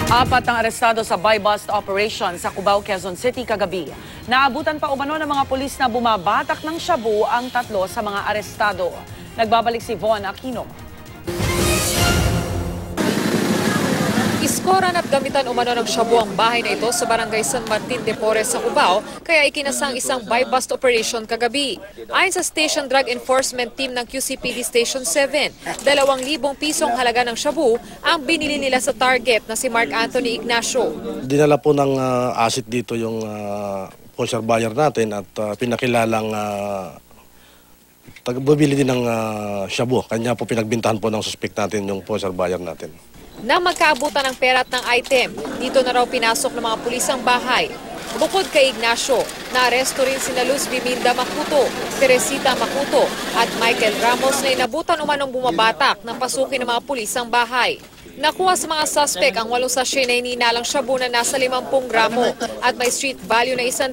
Apat ang arestado sa buy-bust operation sa Cubao, Quezon City kagabi. Naabutan pa umano ng mga pulis na bumabatak ng shabu ang tatlo sa mga arestado. Nagbabalik si Von Aquino. Iskoran at gamitan umano ng shabu ang bahay na ito sa barangay San Martin de Porres sa Cubao, kaya ikinasang isang buy-bust operation kagabi. Ayon sa Station Drug Enforcement Team ng QCPD Station 7, 2,000 pisong halaga ng shabu ang binili nila sa target na si Mark Anthony Ignacio. Dinala po ng asset dito yung sponsor buyer natin at pinakilalang bumili din ng shabu. Kanya po pinagbintahan po ng suspect natin yung sponsor buyer natin. Nang magkaabutan ng pera at ng item, dito na raw pinasok ng mga pulis ang bahay. Bukod kay Ignacio, naaresto rin sina Luz Biminda Macuto, Teresita Macuto at Michael Ramos na inabutan umanong bumabatak ng pasukin ng mga pulis ang bahay. Nakuha sa mga suspect ang 8 sachet na ininalang shabu na nasa 50 gramo at may street value na 100,000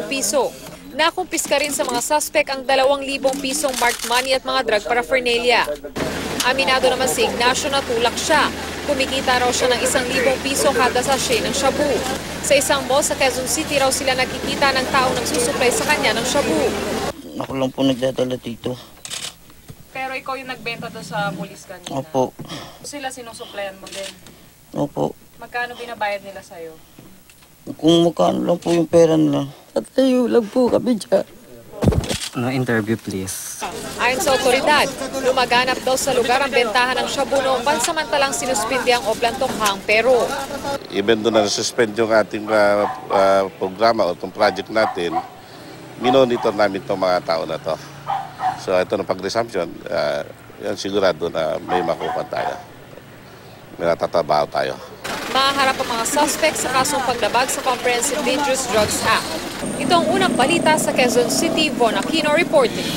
piso. Nakumpiska rin sa mga suspect ang 2,000 pisong marked money at mga drug paraphernalia. Aminado naman si Ignacio na tulak siya. Kumikita raw siya ng 1,000 piso kada sachet ng shabu. Sa isang mall sa Quezon City raw sila nakikita ng tao nagsusupply sa kanya ng shabu. Ako lang po nagdadala dito. Pero ikaw yung nagbenta doon sa pulis kanina? Opo. Sila sinusuplayan mo din? Opo. Magkano binabayad nila sa'yo? Kung magkano lang po yung pera nila. Tatayo lang po kami dyan. No interview, please. Ayon sa otoridad, lumaganap daw sa lugar ang bentahan ng shabu noong pansamantalang sinuspindi ang Oplan Tokhang, Pero. Even doon na suspend yung ating programa o itong project natin, minonitor namin itong mga tao na to. So ito na pag-resumption, yan sigurado na may makuha tayo. May natatabaho tayo. Mahaharap ang mga suspect sa kasong paglabag sa Comprehensive Dangerous Drugs Act. Ito ang unang balita sa Quezon City. Von Aquino reporting.